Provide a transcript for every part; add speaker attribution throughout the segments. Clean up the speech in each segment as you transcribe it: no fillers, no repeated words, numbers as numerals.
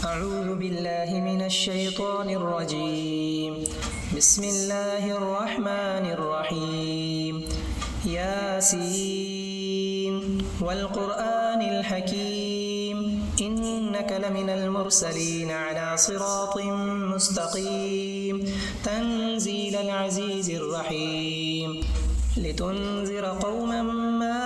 Speaker 1: أعوذ بالله من الشيطان الرجيم. بسم الله الرحمن الرحيم. ياسين والقرآن الحكيم إنك لمن المرسلين على صراط مستقيم تنزيل العزيز الرحيم لتنذر قوما ما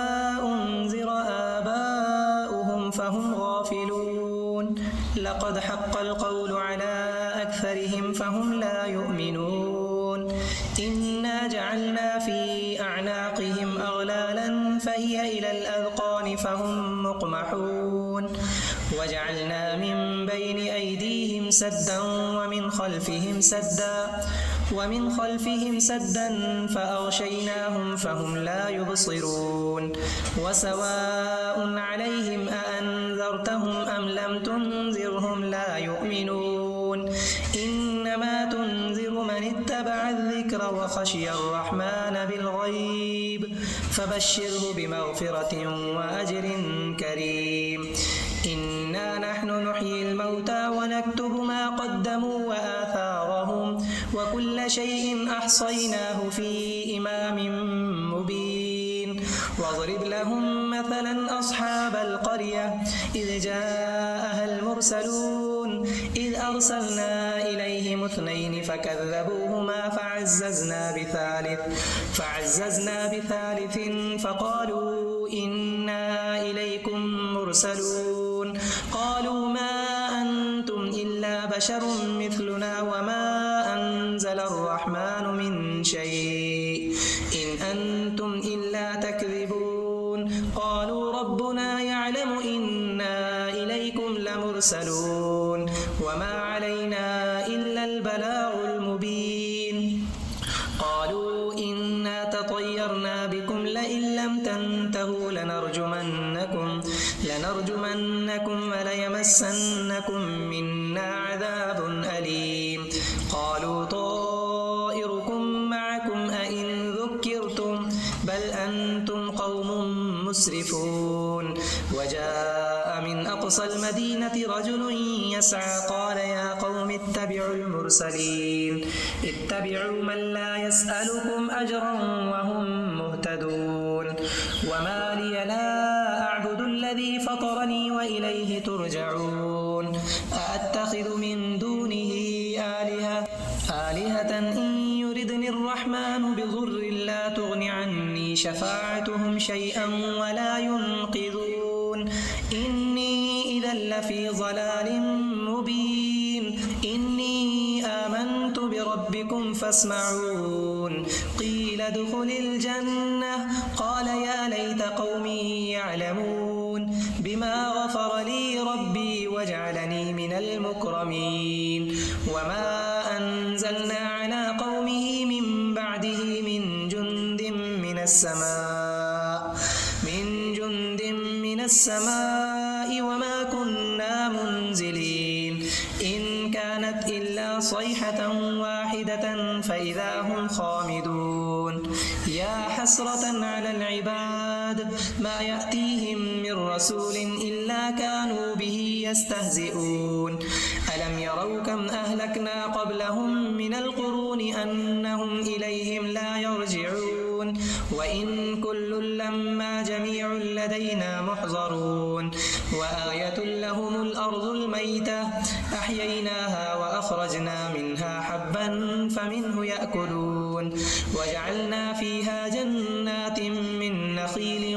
Speaker 1: أنذر آباؤهم فهم غافلون لقد حق القول على أكثرهم فهم لا يؤمنون إنا جعلنا في أعناقهم أغلالا فهي إلى الأذقان فهم مقمحون وجعلنا من بين أيديهم سدا ومن خلفهم سدا فأغشيناهم فهم لا يبصرون وسواء عليهم أأنذرتهم أم لم تنذرهم لا يؤمنون إنما تنذر من اتبع الذكر وخشي الرحمن بالغيب فبشره بمغفرة وأجر كريم. إنا نحن نحيي الموتى ونكتب ما قدموا وآثارهم وكل شيء أحصيناه في إمام مبين. واضرب لهم مثلا أصحاب القرية إذ جاءها المرسلون إذ أرسلنا إليهم 2 فكذبوهما فعززنا بثالث فقالوا إنا إليكم مرسلون قالوا ما أنتم إلا بشر مثلنا وما أنزل الرحمن من شيء إن أنتم إلا تكذبون قالوا ربنا يعلم إنا إليكم لمرسلون وما علينا إلا البلاغ المبين. قالوا إنا تطيرنا بكم لئن لم تنتهوا لنرجمنكم وليمسنكم منا عذاب أليم. قالوا طائركم معكم أئن ذكرتم بل أنتم قوم مسرفون. وجاء من أقصى المدينة رجل يسعى قال يا قوم اتبعوا المرسلين اتبعوا من لا يسألكم أجرا وهم مهتدون. وما لي لا أعبد الذي فطرني وإليه ترجعون. أأتخذ من دونه آلهة إن يردني الرحمن بضر لا تغن عني شفاعتهم شيئا ولا ينقذون. إني إذا لفي ضلال مبين. إني آمنت بربكم فاسمعون. قيل ادخل الجنة قال يا ليت قومي يعلمون بما غفر لي ربي وجعلني من المكرمين. وما أنزلنا على قومه من بعده من جند من السماء وما كنا منزلين إن كانت إلا صيحة واحدة فإذا هم خامدون. يا حسرة على العباد ما يأتيهم من رسول إلا كانوا به يستهزئون. ألم يروا كم أهلكنا قبلهم من القرون أنهم إليهم لا يرجعون. وإن كل لما جميع لدينا محضرون. وآية لهم الأرض الميتة أحييناها وأخرجنا منها حبا فمنه يأكلون. وجعلنا فيها جنات من نخيل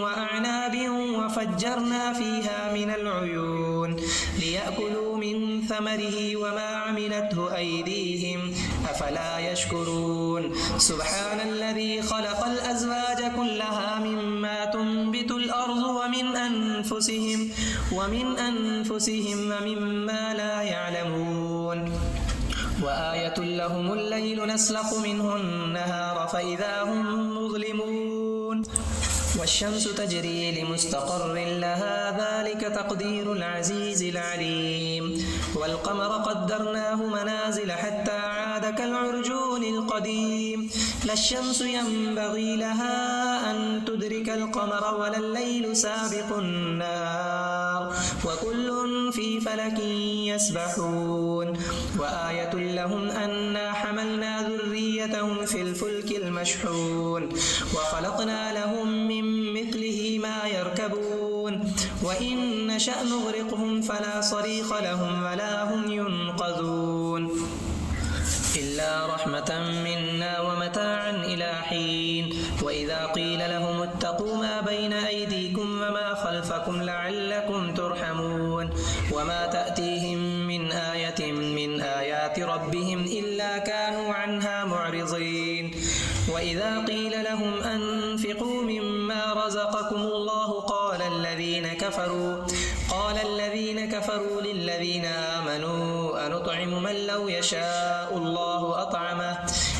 Speaker 1: وأعناب وفجرنا فيها من العيون ليأكلوا من ثمره وما عملته أيديهم أفلا يشكرون. سبحان الذي خلق الأزواج كلها مما تنبت الأرض ومن أنفسهم ومما لا يعلمون. وآية لهم الليل نسلخ منه النهار فإذا هم مظلمون. والشمس تجري لمستقر لها ذلك تقدير العزيز العليم والقمر قدرناه منازل حتى عاد كالعرجون القديم لا الشمس ينبغي لها أن تدرك القمر ولا الليل سابق النهار وكل في فلك يسبحون وآية لهم أنا حملنا ذريتهم في الفلك المشحون وخلقنا لهم من مثله ما يركبون وإن نشأ نغرقهم فلا صريخ لهم ولا هم ينقذون إلا رحمة منا ومتاعا إلى حين وإذا قيل لهم اتقوا ما بين أيديكم وما خلفكم لعلكم ترحمون وما تأتيهم من آية من آيات ربهم إلا كانوا عنها معرضين وإذا قيل لهم أنفقوا مما رزقكم الله قال الذين كفروا للذين آمنوا أنطعم من لو يشاء الله أطعمه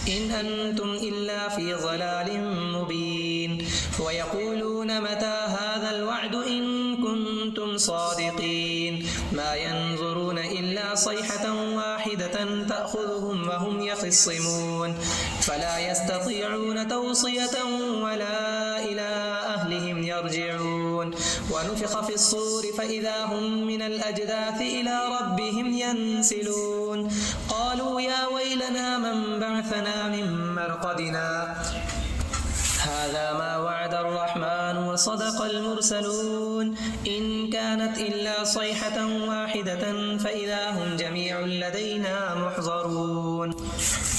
Speaker 1: إن أنتم إلا في ضلال مبين ويقولون متى هذا الوعد إن كنتم صادقين ما ينظرون إلا صيحة واحدة تأخذهم وهم يخصمون فلا يستطيعون توصية ولا إلى أهلهم يرجعون ونفخ في الصور فإذا هم من الأجداث إلى ربهم ينسلون قالوا يا ويلنا من بعثنا من مرقدنا هذا ما وعد الرحمن وصدق المرسلون إن كانت إلا صيحة واحدة فإذا هم جميع لدينا محضرون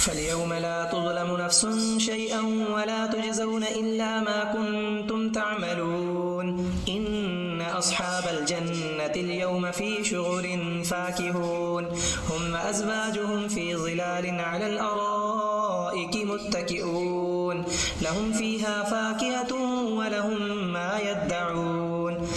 Speaker 1: فاليوم لا تظلم نفس شيئا ولا تجزون إلا ما كنتم تعملون إن أصحاب الجنة اليوم في شغل فاكهون هم وأزواجهم في ظلال على الأرائك متكئون لهم فيها فاكهة ولهم ما يدعون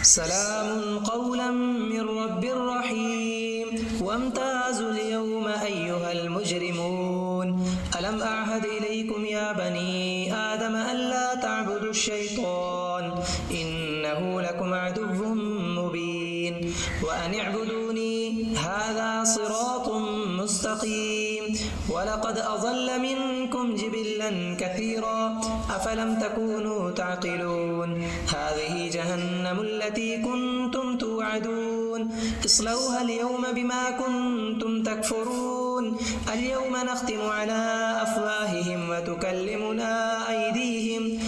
Speaker 1: سلام قولا من رب رحيم وامتازوا اليوم أيها المجرمون ألم أعهد إليكم يا بني آدم ألا تعبدوا الشيطان إنه لكم عدو مبين وأن اعبدوني هذا صراط مستقيم ولقد أضل منكم جبلا كثيرا أفلم تكونوا تعقلون هذه جهنم التي كنتم توعدون اصلوها اليوم بما كنتم تكفرون اليوم نختم على أفواههم وتكلمنا أيديهم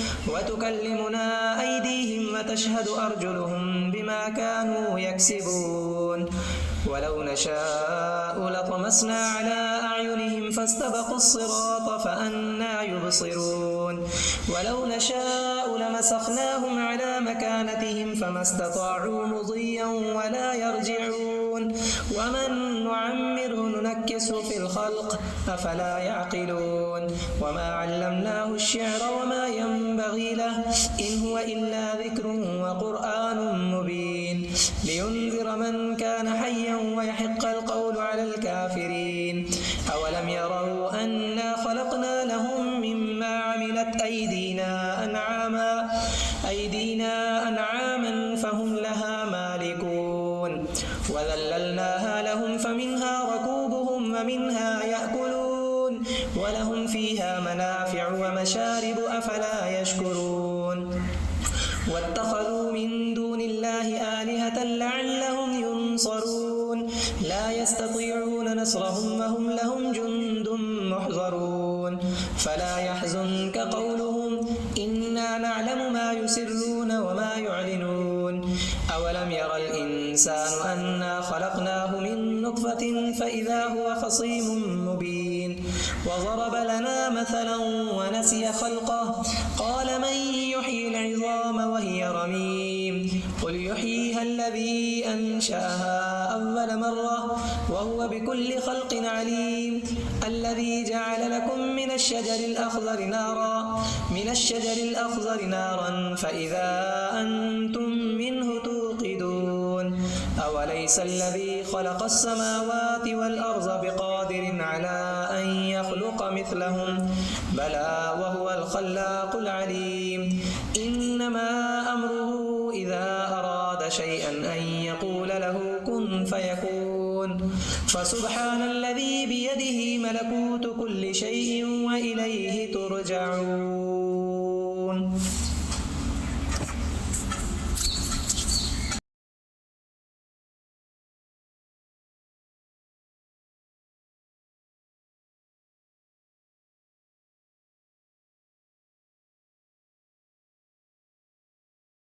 Speaker 1: وتشهد أرجلهم بما كانوا يكسبون ولو نشاء لطمسنا على أعينهم فاستبقوا الصراط فأنى يبصرون ولو نشاء لمسخناهم على مكانتهم فما استطاعوا مضيا ولا يرجعون ومن نعمره ننكسه في الخلق أفلا يعقلون وما علمناه الشعر وما ينبغي له إن هو إلا ذكر وقرآن مبين لينذر من كان حيا ويحق القول على الكافرين أولم يروا أنا خلقنا لهم مما عملت أيدينا أنعاما فهم لها مالكون وذللناها لهم فمنها ركوبهم ومنها يأكلون ولهم فيها منافع ومشارب أفلا يشكرون واتخذوا من دون الله آلهة لعلهم ينصرون لا يستطيعون نصرهم وهم لهم جند محضرون فلا يحزنك قولهم إنا نعلم ما يسرون وما يعلنون أولم ير الإنسان أنا خلقناه من نطفة فإذا هو خصيم مبين وضرب لنا مثلا ونسي خلقه قال من يحيي العظام وهي رميم قل يحييها الذي أنشأها أول مرة وهو بكل خلق عليم الذي جعل لكم من الشجر الأخضر نارا فإذا أنتم منه توقدون أوليس الذي خلق السماوات والأرض بقادر على أن يخلق مثلهم بلى وهو الخلاق العليم أمره إذا أراد شيئا أن يقول له كن فيكون فسبحان الذي بيده ملكوت كل شيء وإليه ترجعون